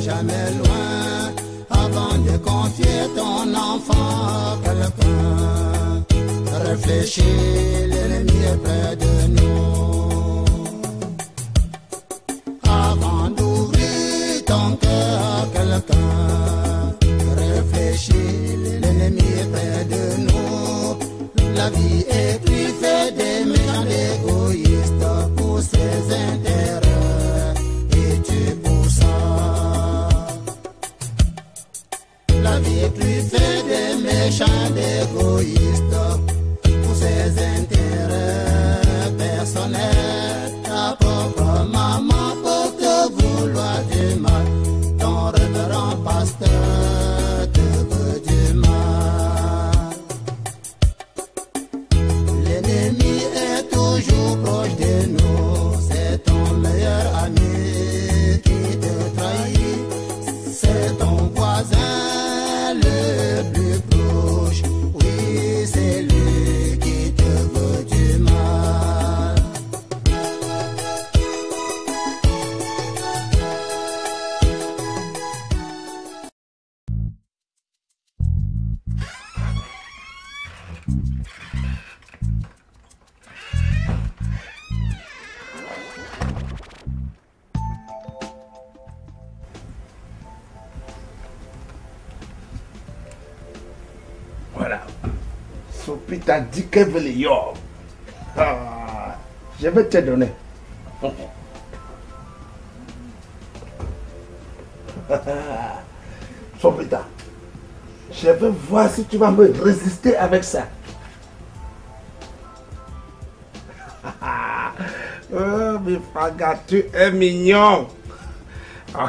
n'est jamais loin. Avant de confier ton enfant à quelqu'un, réfléchis, l'ennemi est près de nous. Avant d'ouvrir ton cœur à quelqu'un, réfléchis, l'ennemi est près de nous. La vie est plus faite des méchants égoïstes pour ses intérêts, et tu pour ça. La vie est plus faite des méchants égoïstes pour ses intérêts personnels. Ta propre maman peut te vouloir du mal, ton révérend pasteur te veut du mal. L'ennemi est toujours proche de nous, c'est ton meilleur ami qui te trahit, c'est ton voisin le plus proche, oui c'est lui qui te veut du mal. Voilà. Sophie t'a dit qu'elle veut les yor. Ah, je vais te donner. Sophie, je vais voir si tu vas me résister avec ça. Oh, Bifaga, tu es mignon. Ah.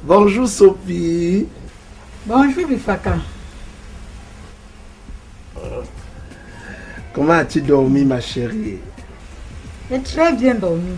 Bonjour Sophie. Bonjour Bifaka. Comment as-tu dormi ma chérie? J'ai très bien dormi.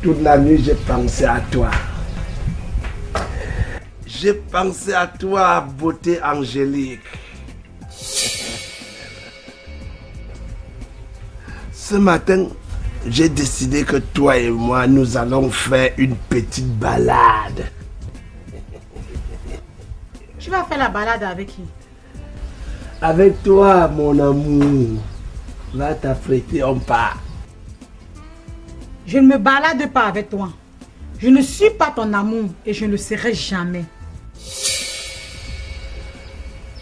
Toute la nuit j'ai pensé à toi. J'ai pensé à toi, beauté angélique. Ce matin, j'ai décidé que toi et moi, nous allons faire une petite balade. Tu vas faire la balade avec qui? Avec toi, mon amour. Va t'apprêter, on part. Je ne me balade pas avec toi. Je ne suis pas ton amour et je ne le serai jamais.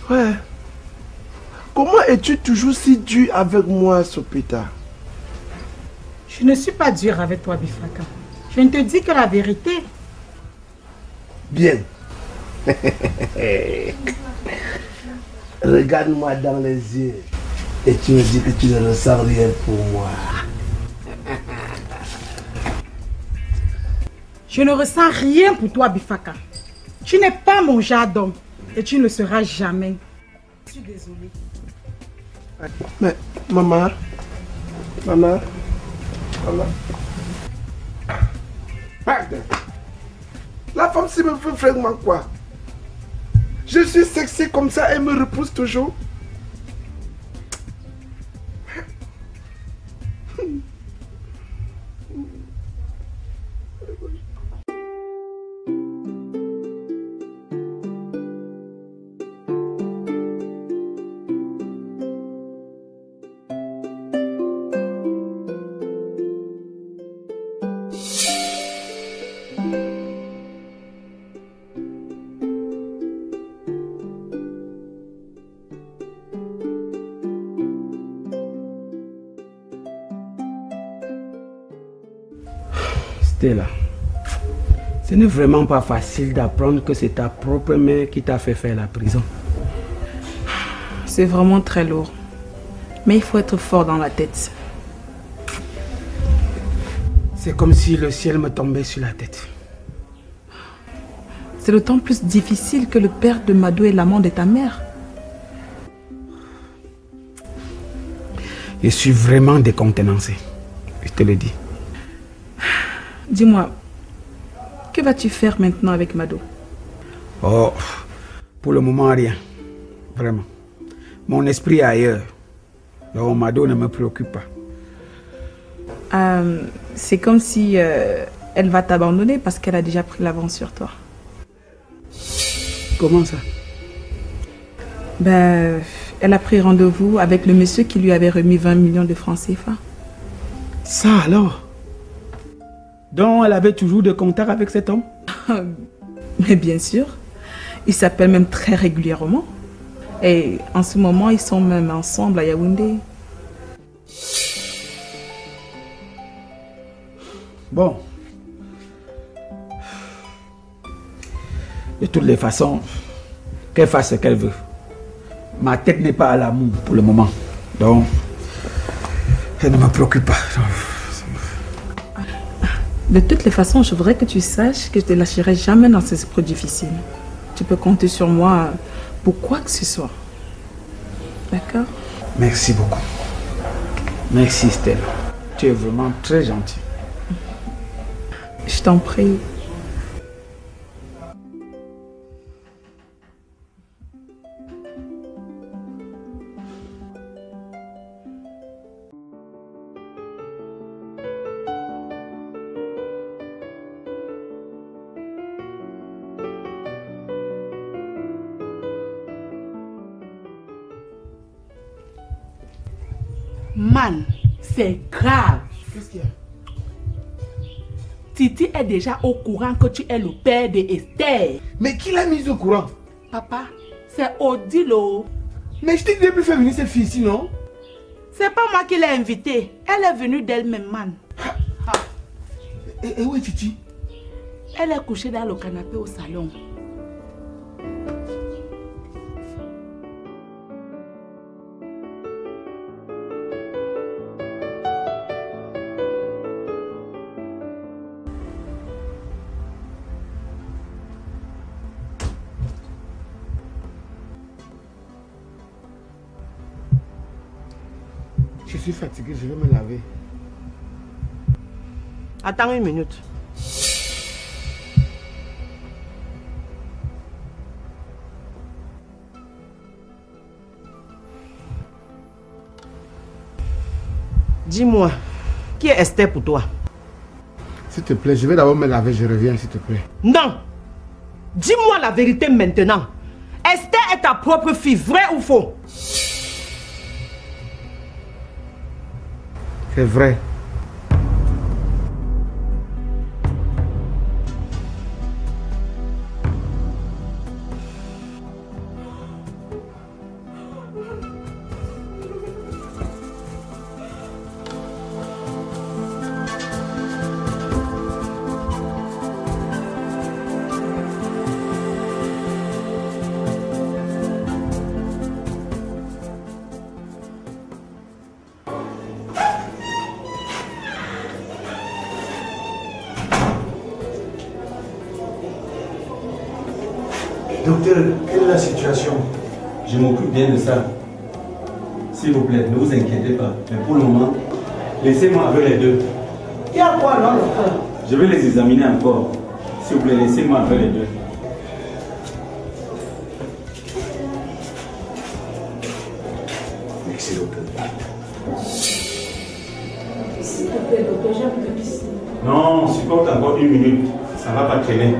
Ouais. Comment es-tu toujours si dur avec moi, Sopita? Je ne suis pas dur avec toi, Bifaka. Je ne te dis que la vérité. Bien. Regarde-moi dans les yeux et tu me dis que tu ne ressens rien pour moi. Je ne ressens rien pour toi, Bifaka. Tu n'es pas mon genre d'homme et tu ne le seras jamais. Je suis désolée. Mais, maman, maman. La femme si me fait vraiment quoi? Je suis sexy comme ça, elle me repousse toujours. Stella, ce n'est vraiment pas facile d'apprendre que c'est ta propre mère qui t'a fait faire la prison. C'est vraiment très lourd. Mais il faut être fort dans la tête. C'est comme si le ciel me tombait sur la tête. C'est d'autant plus difficile que le père de Madou est l'amant de ta mère. Je suis vraiment décontenancé. je te le dis. Dis-moi, que vas-tu faire maintenant avec Mado? Oh, pour le moment, rien. Vraiment. Mon esprit est ailleurs. Donc, Mado ne me préoccupe pas. C'est comme si elle va t'abandonner parce qu'elle a déjà pris l'avance sur toi. Comment ça? Ben, elle a pris rendez-vous avec le monsieur qui lui avait remis 20 millions de francs CFA. Ça alors? Donc, elle avait toujours de contact avec cet homme? Mais bien sûr. Ils s'appellent même très régulièrement. Et en ce moment, ils sont même ensemble à Yaoundé. Bon. De toutes les façons, qu'elle fasse ce qu'elle veut. Ma tête n'est pas à l'amour pour le moment. Donc, elle ne me préoccupe pas. De toutes les façons, je voudrais que tu saches que je ne te lâcherai jamais dans ces épreuves difficiles. Tu peux compter sur moi pour quoi que ce soit. D'accord? Merci beaucoup. Merci Stella. Tu es vraiment très gentille. Je t'en prie. Man, c'est grave. Qu'est-ce qu'il y a? Titi est déjà au courant que tu es le père de Esther. Mais qui l'a mise au courant? Papa, c'est Odilo. Mais je t'ai dit de plus faire venir cette fille ici, non? C'est pas moi qui l'ai invitée. Elle est venue d'elle-même, man. Et où est Titi? Elle est couchée dans le canapé au salon. Je suis fatigué, je vais me laver. Attends une minute. Dis-moi, qui est Esther pour toi? S'il te plaît, je vais d'abord me laver, je reviens, s'il te plaît. Non! Dis-moi la vérité maintenant. Esther est ta propre fille, vrai ou faux? C'est vrai. Docteur, quelle est la situation? Je m'occupe bien de ça. S'il vous plaît, ne vous inquiétez pas. Mais pour le moment, laissez-moi avec les deux. Il y a quoi là, docteur? Je vais les examiner encore. S'il vous plaît, laissez-moi avec les deux. Merci, docteur. S'il te plaît, docteur, j'ai un peu piscine. Non, supporte encore une minute. Ça ne va pas traîner.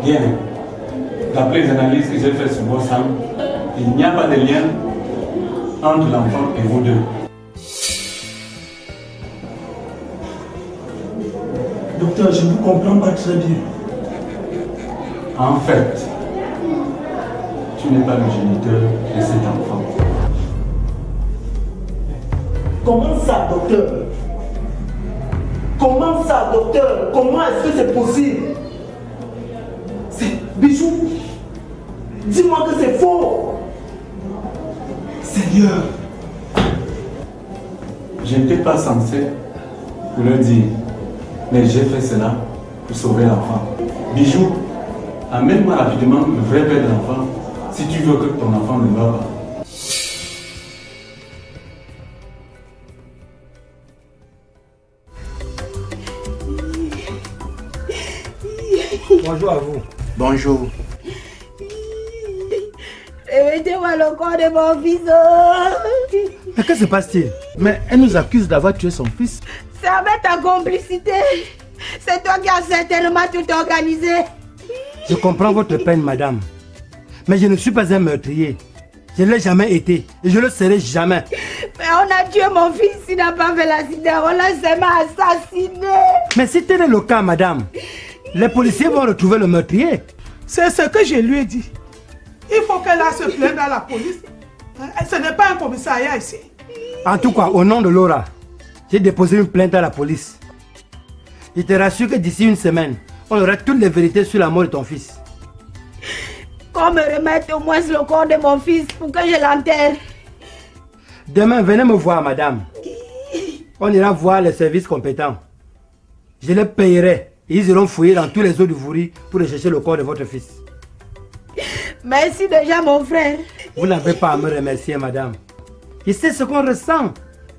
Bien. D'après les analyses que j'ai faites sur vos sangs, il n'y a pas de lien entre l'enfant et vous deux. Docteur, je ne vous comprends pas très bien. En fait, tu n'es pas le géniteur de cet enfant. Comment ça, docteur? Comment ça, docteur? Comment est-ce que c'est possible? Bijou, dis-moi que c'est faux. Seigneur. Je n'étais pas censé vous le dire, mais j'ai fait cela pour sauver l'enfant. Bijou, amène-moi rapidement le vrai père de l'enfant si tu veux que ton enfant ne meure pas. Bonjour à vous. Bonjour. Remettez-moi le corps de mon fils. Mais que se passe-t-il? Mais elle nous accuse d'avoir tué son fils. C'est avec ta complicité. C'est toi qui as certainement tout organisé. Je comprends votre peine, madame. Mais je ne suis pas un meurtrier. Je ne l'ai jamais été et je ne le serai jamais. Mais on a tué mon fils, il n'a pas fait l'accident. On l'a seulement assassiné. Mais si tel est le cas, madame, les policiers vont retrouver le meurtrier. C'est ce que je lui ai dit. Il faut qu'elle aille se plaindre à la police. Ce n'est pas un commissariat ici. En tout cas, au nom de Laura, j'ai déposé une plainte à la police. Je te rassure que d'ici une semaine, on aura toutes les vérités sur la mort de ton fils. Qu'on me remette au moins le corps de mon fils pour que je l'enterre. Demain, venez me voir, madame. On ira voir les services compétents. Je les payerai. Ils iront fouiller dans tous les eaux du Vouri pour rechercher le corps de votre fils. Merci déjà, mon frère. Vous n'avez pas à me remercier, madame. Je sais ce qu'on ressent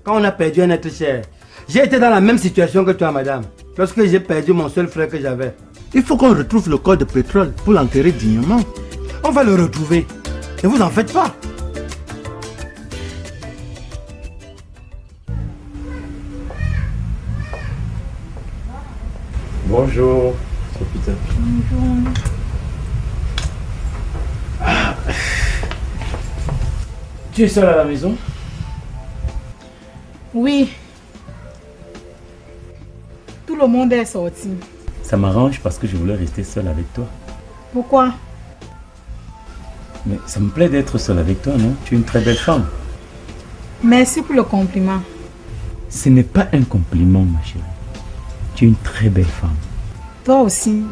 quand on a perdu un être cher. J'ai été dans la même situation que toi, madame, lorsque j'ai perdu mon seul frère que j'avais. Il faut qu'on retrouve le corps de pétrole pour l'enterrer dignement. On va le retrouver. Ne vous en faites pas. Bonjour, Peter. Bonjour. Tu es seul à la maison? Oui. Tout le monde est sorti. Ça m'arrange parce que je voulais rester seul avec toi. Pourquoi? Mais ça me plaît d'être seul avec toi, non? Tu es une très belle femme. Merci pour le compliment. Ce n'est pas un compliment, ma chérie. Tu es une très belle femme. Toi aussi.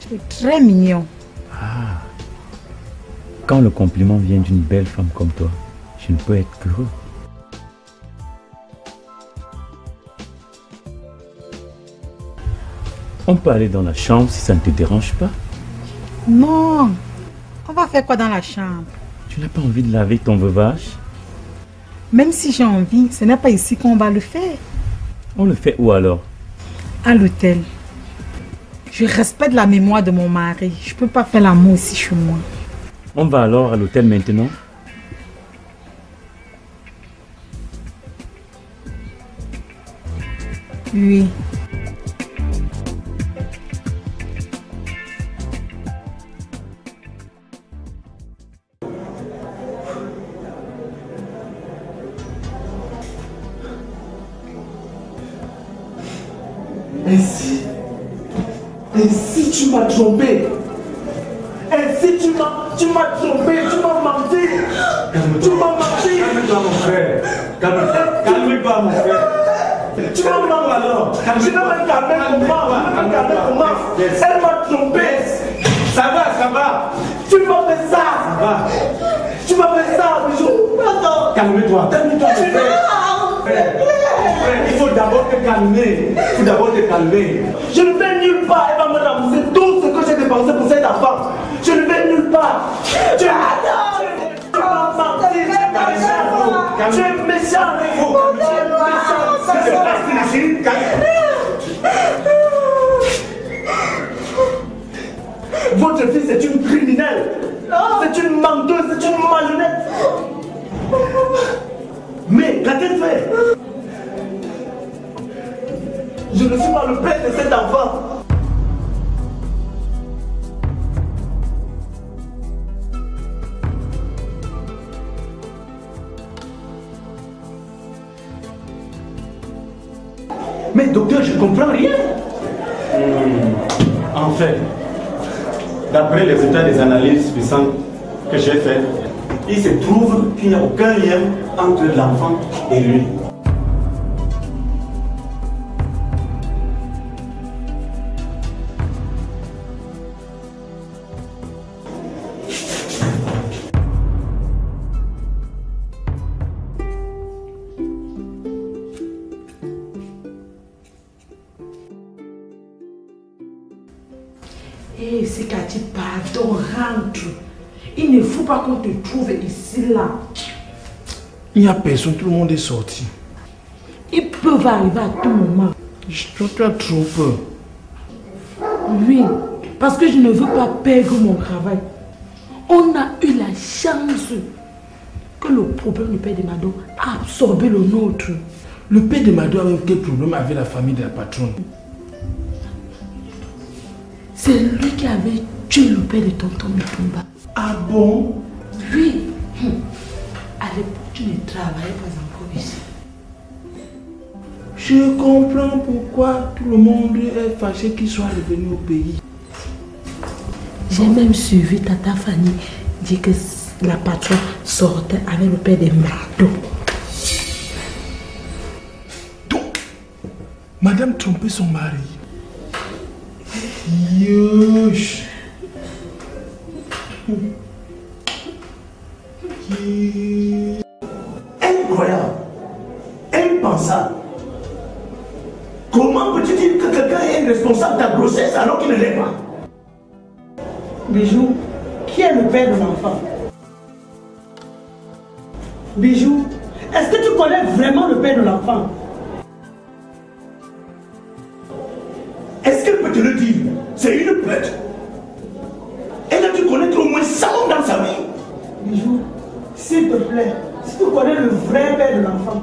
Tu es très mignon. Ah. Quand le compliment vient d'une belle femme comme toi, je ne peux être qu'heureux. On peut aller dans la chambre si ça ne te dérange pas. Non. On va faire quoi dans la chambre? Tu n'as pas envie de laver ton veuvage? Même si j'ai envie, ce n'est pas ici qu'on va le faire. On le fait où alors? À l'hôtel. Je respecte la mémoire de mon mari. Je ne peux pas faire l'amour ici chez moi. On va alors à l'hôtel maintenant? Oui. Ainsi tu m'as trompé. Ainsi tu m'as trompé, tu m'as menti. Tu m'as menti. Calme-toi mon frère. Calme-toi mon frère. Tu m'as menti alors. Je vais me calmer comment? Elle m'a trompé. Ça va. Tu m'as fait ça. Ça va. Tu m'as fait ça, bijou. Calme-toi mon frère. Il faut d'abord te calmer. Je ne vais nulle part. Elle va me rembourser tout ce que j'ai dépensé pour cet enfant. Je ne vais nulle part. Tu m'as menti. Tu es méchant. Votre fille est une criminelle. C'est une menteuse, c'est une marionnette. Mais qu'a-t-elle fait? Je ne suis pas le père de cet enfant. Mais docteur, je ne comprends rien. En fait, d'après les résultats des analyses puissantes que j'ai faites, il se trouve qu'il n'y a aucun lien entre l'enfant et lui. Eh, c'est Cathy, pardon, rentre. Il ne faut pas qu'on te trouve ici, là. Il n'y a personne, tout le monde est sorti. Ils peuvent arriver à tout moment. Tu as trop peur. Oui, parce que je ne veux pas perdre mon travail. On a eu la chance que le problème du père de Mado a absorbé le nôtre. Le père de Mado a eu quel problème avec la famille de la patronne? C'est lui qui avait tué le père de tonton Mipumba. Ah bon? Oui. À l'époque, tu ne travaillais pas encore ici. Je comprends pourquoi tout le monde est fâché qu'il soit revenu au pays. J'ai même suivi Tata Fanny dire que la patronne sortait avec le père de Mado. Donc, madame trompait son mari. Yosh. Incroyable. Impensable. Comment peux-tu dire que quelqu'un est responsable de ta grossesse alors qu'il ne l'est pas? Bijou, qui est le père de l'enfant? Bijou, est-ce que tu connais vraiment le père de l'enfant? Est-ce qu'elle peut te le dire? C'est une pute. Elle a dû connaître au moins 100 hommes dans sa vie. Bijou, s'il te plaît, si tu connais le vrai père de l'enfant,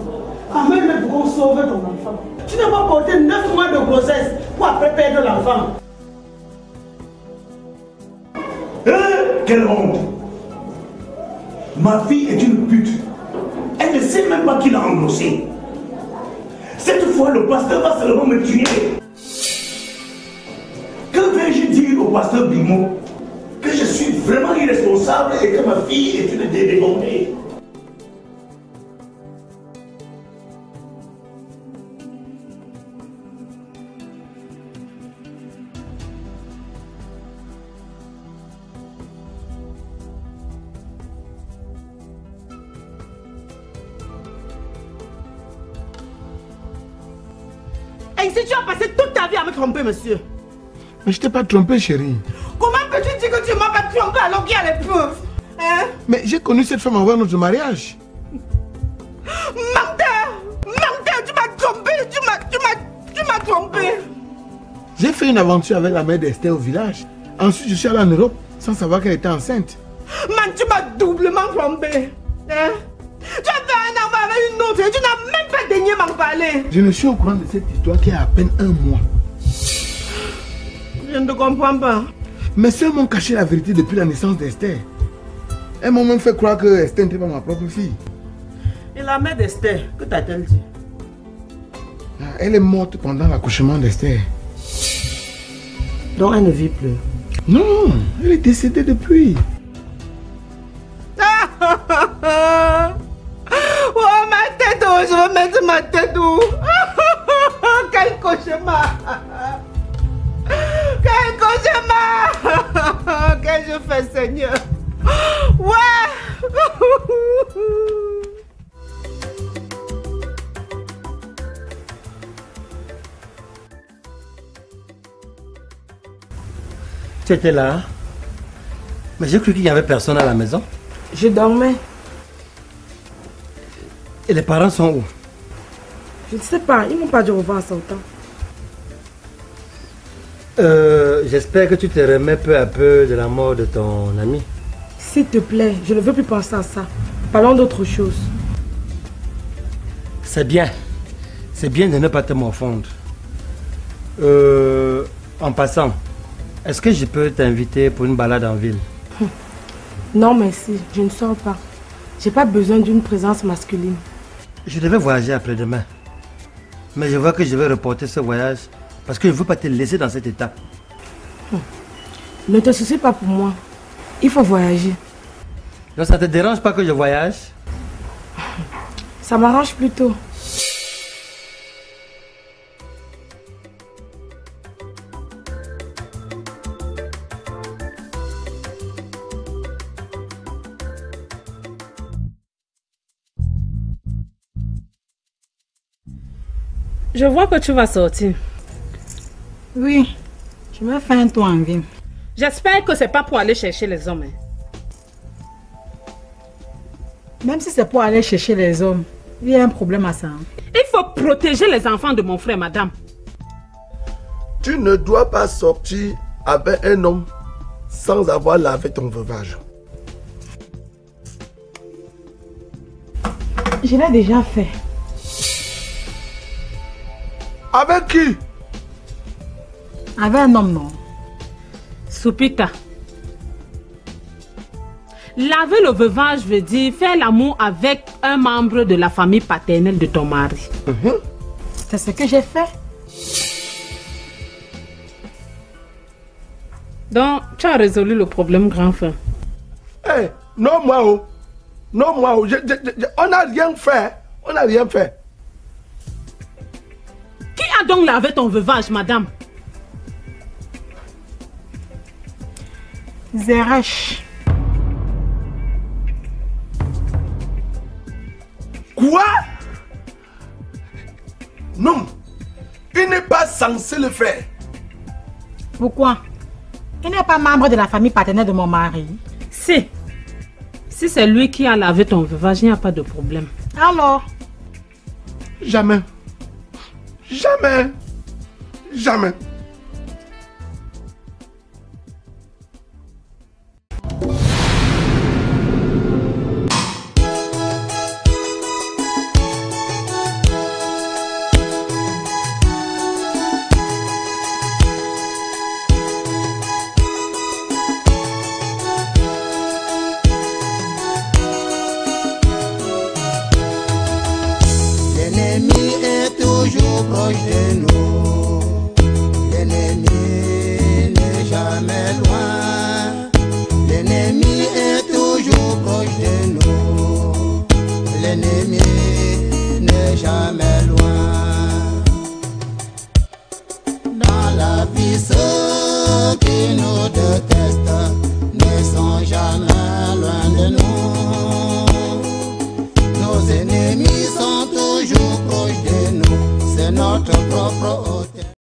amène-le pour qu'on sauve ton enfant. Tu n'as pas porté 9 mois de grossesse pour après perdre l'enfant. Quelle honte! Ma fille est une pute. Elle ne sait même pas qui l'a engrossée. Cette fois, le pasteur va seulement me tuer. Que vais-je dire au pasteur Bimo? Que je suis vraiment irresponsable et que ma fille est une dédébombée. Si tu as passé toute ta vie à me tromper, monsieur. Mais je t'ai pas trompé, chérie. Comment peux-tu dire que tu m'as pas trompé alors qu'il y a les preuves? Hein? Mais j'ai connu cette femme avant notre mariage. Menteur! Menteur! Tu m'as trompé! Tu m'as trompé! J'ai fait une aventure avec la mère d'Esther au village. Ensuite, je suis allé en Europe sans savoir qu'elle était enceinte. Man, tu m'as doublement trompé. Hein? Tu as fait un enfant avec une autre et tu n'as même pas daigné m'en parler. Je ne suis au courant de cette histoire qui a à peine 1 mois. Je ne te comprends pas. Mes soeurs m'ont caché la vérité depuis la naissance d'Esther. Elles m'ont même fait croire que Esther n'était pas ma propre fille. Et la mère d'Esther, que t'a-t-elle dit? Elle est morte pendant l'accouchement d'Esther. Donc elle ne vit plus? Non, elle est décédée depuis. Oh ma tête, oh, je vais mettre ma tête où? Quel cauchemar! Quel cauchemar! Qu'est-ce que je fais, Seigneur? Ouais! Tu étais là? Mais j'ai cru qu'il n'y avait personne à la maison. Je dormais. Et les parents sont où? Je ne sais pas, ils m'ont pas dit au revoir en sortant. J'espère que tu te remets peu à peu de la mort de ton ami. S'il te plaît, je ne veux plus penser à ça. Parlons d'autre chose. C'est bien. C'est bien de ne pas te morfondre. En passant, est-ce que je peux t'inviter pour une balade en ville? Non merci, je ne sors pas. J'ai pas besoin d'une présence masculine. Je devais voyager après-demain. Mais je vois que je vais reporter ce voyage parce que je ne veux pas te laisser dans cet état. Ne te soucie pas pour moi. Il faut voyager. Donc ça te dérange pas que je voyage? Ça m'arrange plutôt. Je vois que tu vas sortir. Oui, je vais faire un tour en ville. J'espère que c'est pas pour aller chercher les hommes. Même si c'est pour aller chercher les hommes, il y a un problème à ça. Il faut protéger les enfants de mon frère, madame. Tu ne dois pas sortir avec un homme sans avoir lavé ton veuvage? Je l'ai déjà fait. Avec qui? Avec un homme, non. Soupita. Laver le veuvage veut dire faire l'amour avec un membre de la famille paternelle de ton mari. C'est ce que j'ai fait. Donc, tu as résolu le problème, grand frère. Hey, non, moi, oh. Non, moi, oh. On n'a rien fait. On n'a rien fait. Qui a donc lavé ton veuvage, madame? Zeresh. Quoi? Non. Il n'est pas censé le faire. Pourquoi? Il n'est pas membre de la famille paternelle de mon mari. Si c'est lui qui a lavé ton veuvage, il n'y a pas de problème. Alors? Jamais. Jamais. Jamais. L'ennemi est toujours proche de nous. L'ennemi n'est jamais loin. L'ennemi est toujours proche de nous. L'ennemi n'est jamais loin. Dans la vie, ceux qui nous détestent ne sont jamais loin de nous. Nos ennemis sont toujours proches de nous, c'est notre propre hôtel.